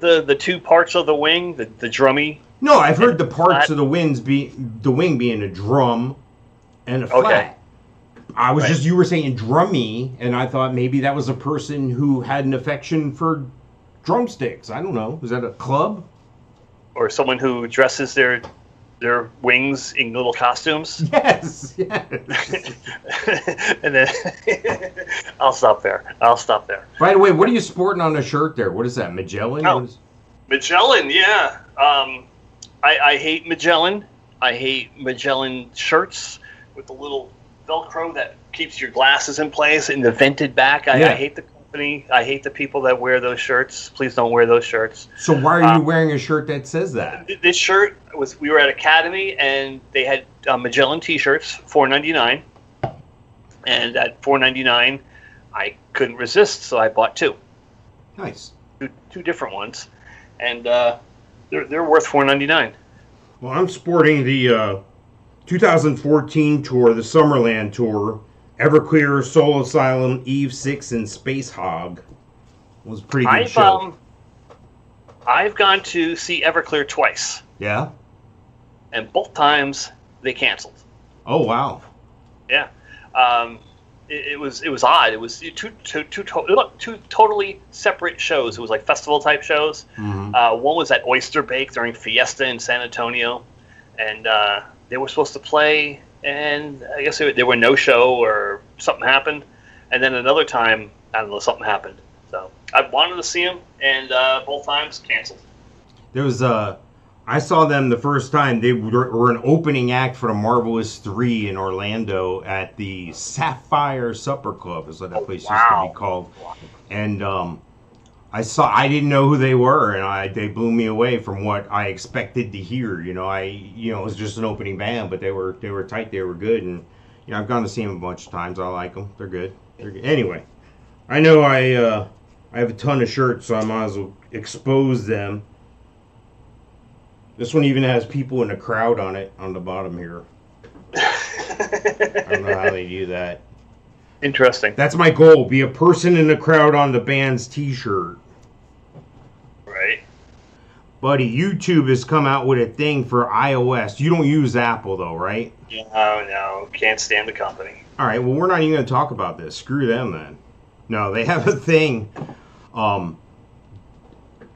the two parts of the wing, the drummy? No, I've heard the parts of the wing being a drum and a flat. Okay. I was just, you were saying drummy, and I thought maybe that was a person who had an affection for drumsticks. I don't know. Is that a club? Or someone who dresses their wings in little costumes? Yes. And then I'll stop there. By the way, what are you sporting on the shirt there? What is that, Magellan? Oh, Magellan, yeah. I hate Magellan. I hate Magellan shirts with the little Velcro that keeps your glasses in place and the vented back. I hate the company. I hate the people that wear those shirts. Please don't wear those shirts. So why are you wearing a shirt that says that? This shirt we were at Academy, and they had Magellan T-shirts, $4.99. And at $4.99, I couldn't resist, so I bought two. Nice. Two different ones, and they're worth $4.99. Well, I'm sporting the 2014 tour, the Summerland tour. Everclear, Soul Asylum, Eve 6, and Space Hog. It was a pretty good show. I've gone to see Everclear twice. Yeah? And both times they canceled. Oh, wow. Yeah. It was odd. It was two totally separate shows. It was like festival type shows. Mm-hmm. One was at Oyster Bake during Fiesta in San Antonio, and they were supposed to play, and I guess there were no show or something happened. And then another time, I don't know, something happened. So I wanted to see them, and both times canceled. There was I saw them the first time. They were an opening act for the Marvelous 3 in Orlando at the Sapphire Supper Club, is what that place used to be called. And I didn't know who they were, and they blew me away from what I expected to hear. You know, it was just an opening band, but they were tight, they were good, and you know, I've gone to see them a bunch of times. I like them. They're good. Anyway, I know I have a ton of shirts, so I might as well expose them. This one even has people in the crowd on it on the bottom here. I don't know how they do that. Interesting. That's my goal. Be a person in the crowd on the band's t-shirt. Right. Buddy, YouTube has come out with a thing for iOS. You don't use Apple though, right? No. Can't stand the company. All right, well, we're not even going to talk about this. Screw them then. No, they have a thing.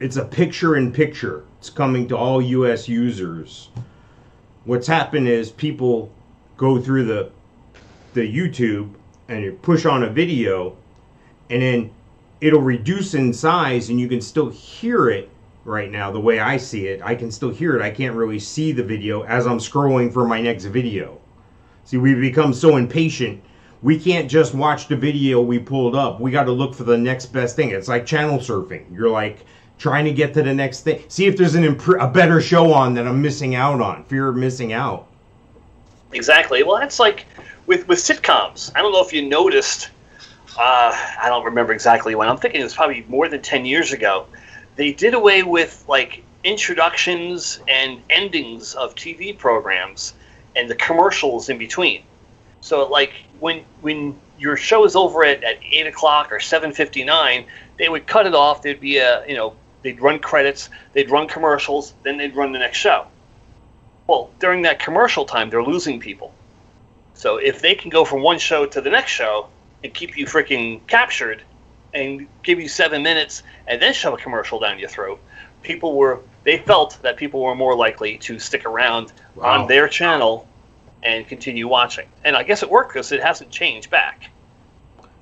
It's a picture-in-picture. It's coming to all U.S. users. What's happened is people go through the YouTube and you push on a video, and then it'll reduce in size, and you can still hear it, right now, the way I see it. I can still hear it. I can't really see the video as I'm scrolling for my next video. See, we've become so impatient. We can't just watch the video we pulled up. We got to look for the next best thing. It's like channel surfing. You're like trying to get to the next thing. See if there's a better show on that I'm missing out on. Fear of missing out. Exactly. Well, that's like with sitcoms. I don't know if you noticed. I don't remember exactly when. I'm thinking it's probably more than 10 years ago. They did away with like introductions and endings of TV programs and the commercials in between. So like when your show is over at 8 o'clock or 7:59, they would cut it off. There'd be they'd run credits, they'd run commercials, then they'd run the next show. Well, during that commercial time, they're losing people. So if they can go from one show to the next show and keep you freaking captured and give you 7 minutes and then shove a commercial down your throat, they felt that people were more likely to stick around on their channel and continue watching. And I guess it worked because it hasn't changed back.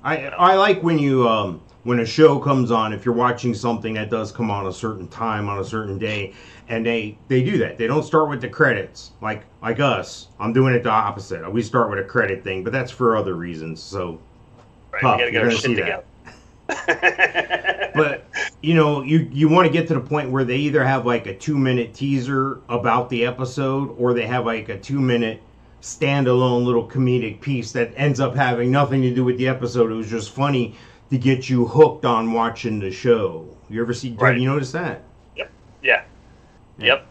I like when you when a show comes on, if you're watching something that does come on a certain time on a certain day, and they do that. They don't start with the credits like us. I'm doing it the opposite. We start with a credit thing, but that's for other reasons. So Right, tough. we gotta get You're our gonna shit see together. that. But you want to get to the point where they either have like a 2-minute teaser about the episode, or they have like a 2-minute standalone little comedic piece that ends up having nothing to do with the episode. It was just funny to get you hooked on watching the show. You ever see? Right. Have you noticed that? Yep. Yeah. Yep.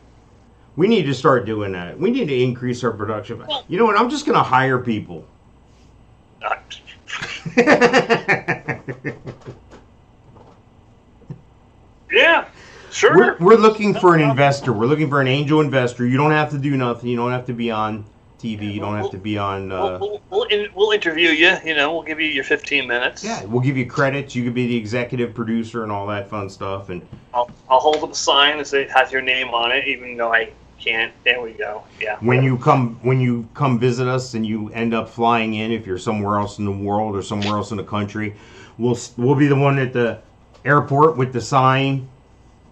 We need to start doing that. We need to increase our production. You know what? I'm just going to hire people. Yeah, sure. We're looking for an investor. We're looking for an angel investor. You don't have to do nothing. You don't have to be on TV. You don't have to be on. We'll interview you. We'll give you your 15 minutes. Yeah, we'll give you credits. You could be the executive producer and all that fun stuff. And I'll hold up a sign that says it has your name on it, even though I can't. There we go. Yeah. when you come visit us and you end up flying in, if you're somewhere else in the world or somewhere else in the country, we'll be the one at the airport with the sign,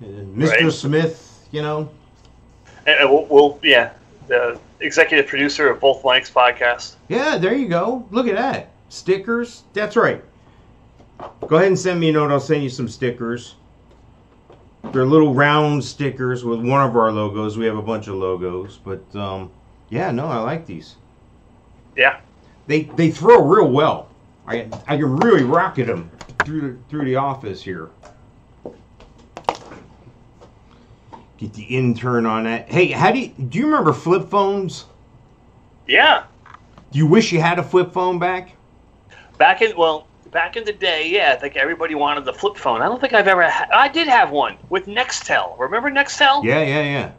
Mr. Right. Smith. And the executive producer of both Mike's podcasts. Yeah, there you go. Look at that. Stickers. That's right. Go ahead and send me a note. I'll send you some stickers. They're little round stickers with one of our logos. We have a bunch of logos. But, I like these. Yeah. They throw real well. I can really rocket them through the office here. Get the intern on that. Hey, do you remember flip phones? Yeah. Do you wish you had a flip phone back? Back in the day, yeah, I think everybody wanted the flip phone. I don't think I've ever I did have one with Nextel. Remember Nextel? Yeah.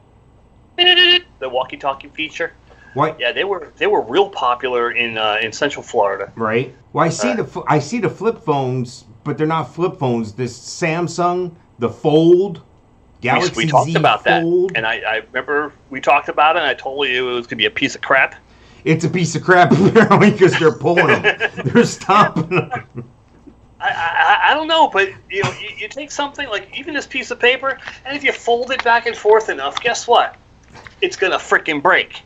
The walkie-talkie feature. What? Yeah, they were real popular in Central Florida. Right. Well, I see the flip phones, but they're not flip phones. This Samsung, the Fold, Galaxy we talked Z about Fold. that, and I remember we talked about it, and I told you it was going to be a piece of crap. It's a piece of crap apparently because they're pulling them. They're stopping them. I don't know, but you take something like even this piece of paper, and if you fold it back and forth enough, guess what? It's going to frickin' break.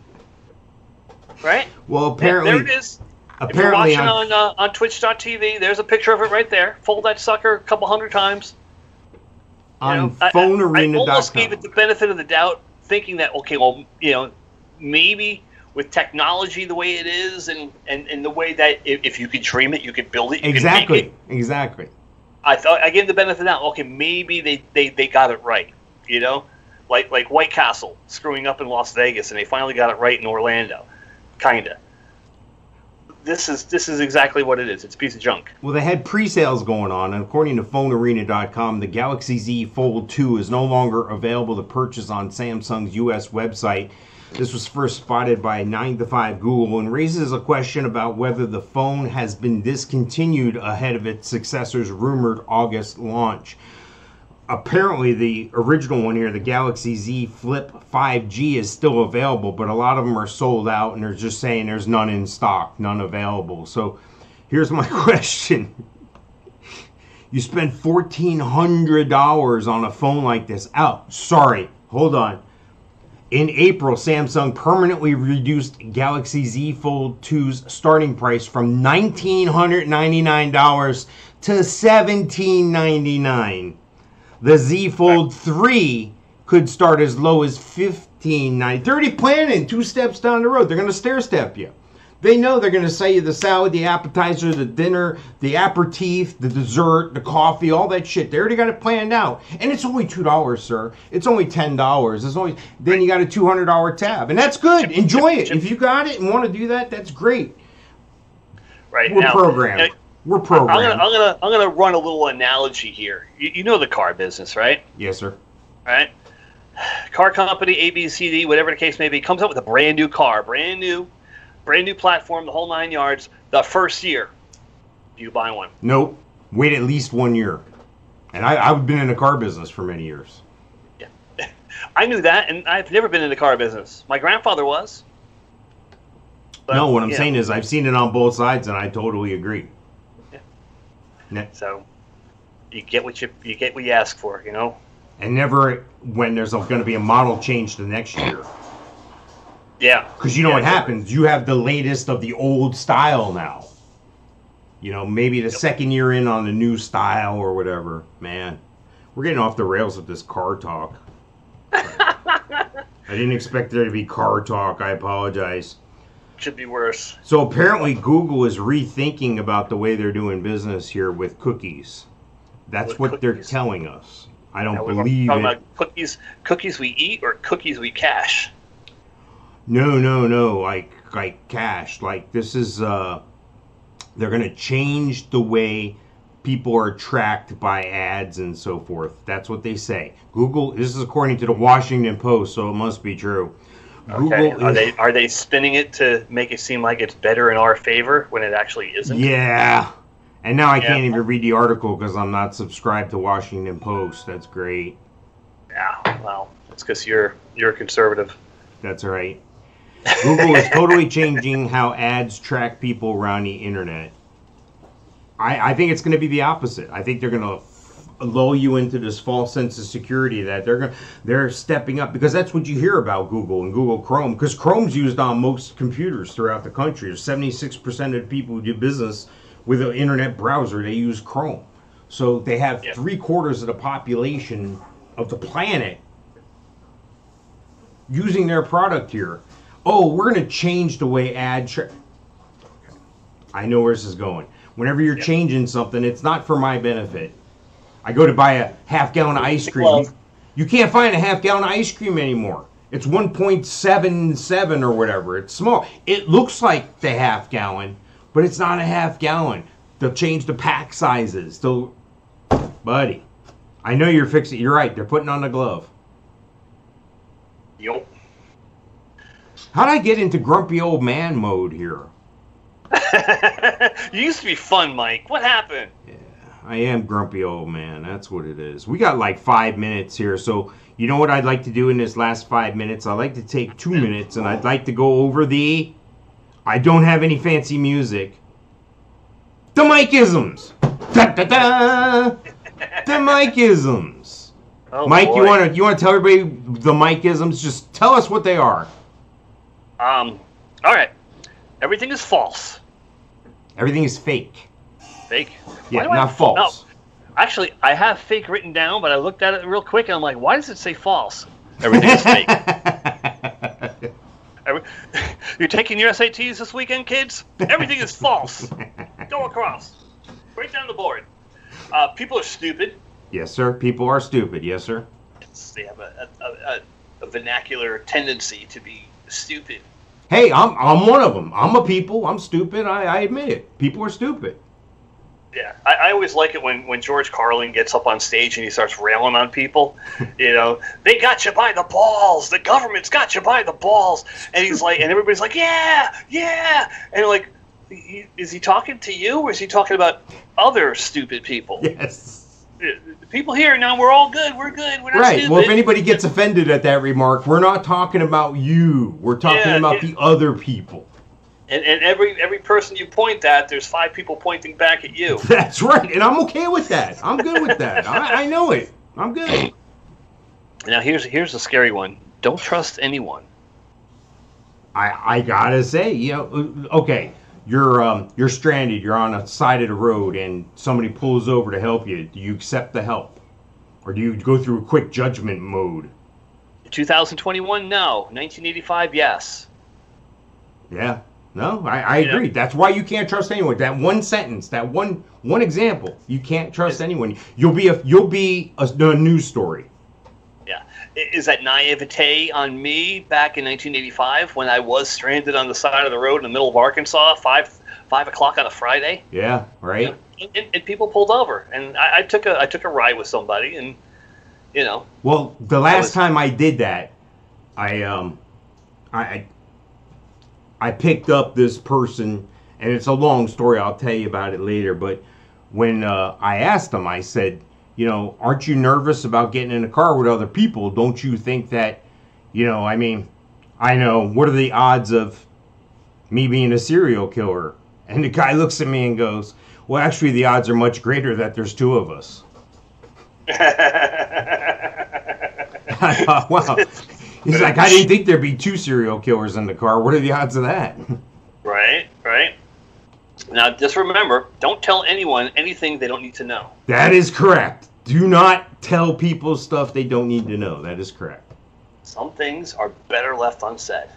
Right? Well, apparently, there it is. If you're watching on Twitch.tv, there's a picture of it right there. Fold that sucker a couple hundred times. On phonearena.com. I almost gave it the benefit of the doubt, thinking that maybe with technology the way it is, and the way that if you could dream it, you could build it. You could make it. Exactly. I thought I gave the benefit of the doubt. Okay, maybe they got it right. Like White Castle screwing up in Las Vegas, and they finally got it right in Orlando. Kinda. This is exactly what it is. It's a piece of junk. Well, they had pre-sales going on, and according to phonearena.com, the Galaxy Z Fold 2 is no longer available to purchase on Samsung's U.S. website. This was first spotted by 9 to 5 Google and raises a question about whether the phone has been discontinued ahead of its successor's rumored August launch. Apparently, the original one here, the Galaxy Z Flip 5G, is still available, but a lot of them are sold out, and they're just saying there's none in stock, none available. So here's my question. You spend $1,400 on a phone like this. Oh, sorry. Hold on. In April, Samsung permanently reduced Galaxy Z Fold 2's starting price from $1,999 to $1,799. The Z Fold 3 could start as low as $1,599. They're already planning 2 steps down the road. They're going to stair step you. They know they're going to sell you the salad, the appetizer, the dinner, the aperitif, the dessert, the coffee, all that shit. They already got it planned out. And it's only $2, sir. It's only $10. It's only, then you got a $200 tab. And that's good. Enjoy it. If you got it and want to do that, that's great. Right. We're programmed. We're programmed. I'm gonna run a little analogy here. You know the car business, right? Yes, sir. Right. Car company, A, B, C, D, whatever the case may be, comes up with a brand new car, brand new platform, the whole 9 yards. The first year, do you buy one? Nope. Wait at least 1 year. And I've been in the car business for many years. Yeah. I knew that, and I've never been in the car business. My grandfather was. But, no, what I'm saying is I've seen it on both sides, and I totally agree. Yeah. So you get what you ask for, you know. And never when there's going to be a model change the next year. Yeah. Because you know what happens? You have the latest of the old style now. You know, maybe the second year in on the new style or whatever. Man, we're getting off the rails with this car talk. I didn't expect there to be car talk. I apologize. Should be worse. So apparently Google is rethinking about the way they're doing business here with cookies. That's what they're telling us. I don't believe it. About cookies we eat or cookies we cache? No. Like cash. Like this is they're going to change the way people are tracked by ads and so forth. That's what they say. Google, this is according to the Washington Post, so it must be true. Okay. Google Are they spinning it to make it seem like it's better in our favor when it actually isn't? Yeah. And now I can't even read the article because I'm not subscribed to Washington Post. That's great. Yeah, well, it's because you're a conservative. That's right. Google is totally changing how ads track people around the internet. I think it's going to be the opposite. I think they're going to lull you into this false sense of security that they're stepping up, because that's what you hear about Google and Google Chrome, because Chrome's used on most computers throughout the country. There's 76% of the people who do business with an internet browser, they use Chrome. So they have 3/4 of the population of the planet using their product here. Oh, we're going to change the way I know where this is going. Whenever you're changing something, it's not for my benefit. I go to buy a half-gallon of ice cream. Well, you can't find a half-gallon of ice cream anymore. It's 1.77 or whatever. It's small. It looks like the half-gallon, but it's not a half-gallon. They'll change the pack sizes. Buddy, I know you're fixing it. You're right. They're putting on the glove. Yup. How'd I get into grumpy old man mode here? You used to be fun, Mike. What happened? Yeah, I am grumpy old man. That's what it is. We got like 5 minutes here, so you know what I'd like to do in this last 5 minutes? I'd like to take 2 minutes, and I'd like to go over I don't have any fancy music. The Mike-isms. Da-da-da! The Mike-isms. Oh, Mike, boy. you want to tell everybody the Mike-isms? Just tell us what they are. All right. Everything is false. Everything is fake. Fake? Yeah, not false. No. Actually, I have fake written down, but I looked at it real quick and I'm like, why does it say false? Everything is fake. You're taking your SATs this weekend, kids? Everything is false. Go across. Right down the board. People are stupid. Yes, sir. People are stupid. Yes, sir. They have a vernacular tendency to be stupid. Hey, I'm one of them. I'm I'm stupid. I admit it. People are stupid. Yeah, I always like it when George Carlin gets up on stage and he starts railing on people. You know, they got you by the balls. The government's got you by the balls. And he's like, and everybody's like, yeah. And like, is he talking to you or is he talking about other stupid people? Yes. The people here, now we're all good. We're good. We're not right. stupid. Well, if anybody gets offended at that remark, we're not talking about you. We're talking about the other people. And every person you point at, there's 5 people pointing back at you. That's right, and I'm okay with that. I'm good with that. I know it. I'm good. Now here's the scary one. Don't trust anyone. I gotta say, okay, you're stranded. You're on a side of the road, and somebody pulls over to help you. Do you accept the help, or do you go through a quick judgment mode? 2021, no. 1985, yes. Yeah. No, I agree. That's why you can't trust anyone. That one sentence, that one example, you can't trust anyone. You'll be a news story. Yeah. Is that naivete on me back in 1985 when I was stranded on the side of the road in the middle of Arkansas, 5 o'clock on a Friday? Yeah, right. And people pulled over, and I took a ride with somebody, and Well, the last time I did that, I picked up this person, and it's a long story. I'll tell you about it later. But when I asked him, I said, aren't you nervous about getting in a car with other people? Don't you think that, I know, what are the odds of me being a serial killer? And the guy looks at me and goes, well, actually, the odds are much greater that there's 2 of us. I thought, wow. He's like, I didn't think there'd be 2 serial killers in the car. What are the odds of that? Right. Now, just remember, don't tell anyone anything they don't need to know. That is correct. Do not tell people stuff they don't need to know. That is correct. Some things are better left unsaid.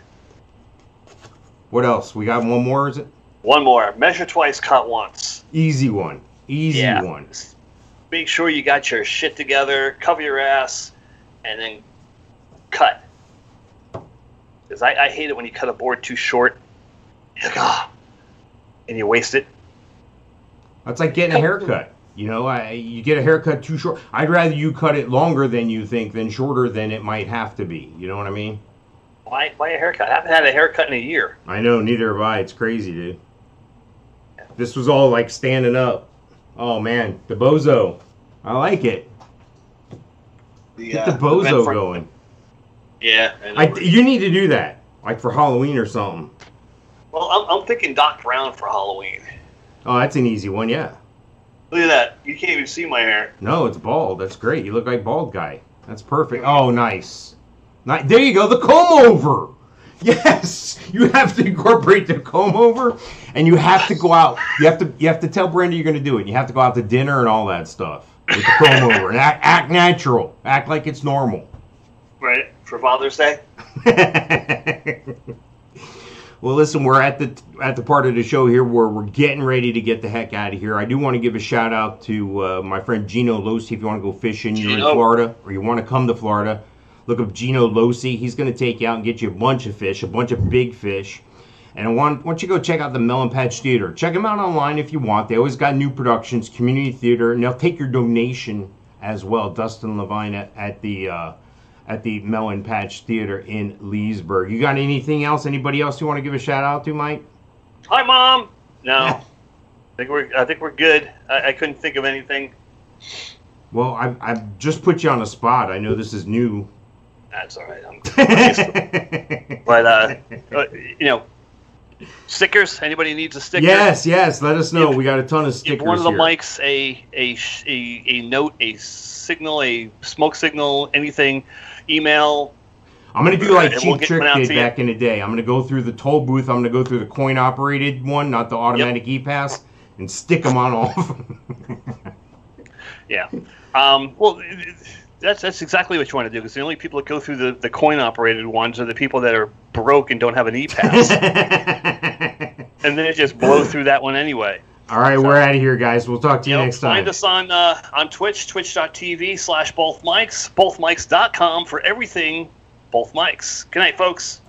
What else? We got one more, is it? One more. Measure twice, cut once. Easy one. Easy one. Make sure you got your shit together, cover your ass, and then cut. Because I hate it when you cut a board too short. You're like, and you waste it. That's like getting a haircut. You get a haircut too short. I'd rather you cut it longer than you think than shorter than it might have to be. You know what I mean? Why a haircut? I haven't had a haircut in a year. I know, neither have I. It's crazy, dude. This was all like standing up. Oh, man. The bozo. I like it. Get the bozo going. Yeah. You need to do that, like for Halloween or something. Well, I'm thinking Doc Brown for Halloween. Oh, that's an easy one, yeah. Look at that. You can't even see my hair. No, it's bald. That's great. You look like bald guy. That's perfect. Oh, nice. There you go. The comb over. Yes, you have to incorporate the comb over, and you have to go out. You have to tell Brenda you're going to do it. You have to go out to dinner and all that stuff with the comb over, and act natural. Act like it's normal. Right, for Father's Day. Well, listen, we're at the part of the show here where we're getting ready to get the heck out of here. I do want to give a shout out to my friend Gino Losi. If you want to go fishing, you're in Florida, or you want to come to Florida, look up Gino Losi. He's going to take you out and get you a bunch of fish, a bunch of big fish. And I want you to go check out the Melon Patch Theater. Check them out online if you want. They always got new productions, community theater, and they'll take your donation as well. Dustin Levine at the Melon Patch Theater in Leesburg. You got anything else? Anybody else you want to give a shout out to, Mike? Hi, Mom. No, I think we're good. I couldn't think of anything. Well, I just put you on the spot. I know this is new. That's all right. I'm used to it. But stickers. Anybody needs a sticker? Yes. Let us know. We got a ton of stickers. Give one of the here. mics a note, a signal, a smoke signal, anything. Email. I'm going to do like Cheap we'll Trick did back in the day. I'm going to go through the toll booth. I'm going to go through the coin-operated one, not the automatic e-pass, and stick them on all of them. Yeah. Well, that's exactly what you want to do, because the only people that go through the coin-operated ones are the people that are broke and don't have an e-pass. And then it just blow through that one anyway. All right, we're out of here, guys. We'll talk to you next time. Find us on Twitch, twitch.tv/bothmics, bothmics.com for everything Both Mics. Good night, folks.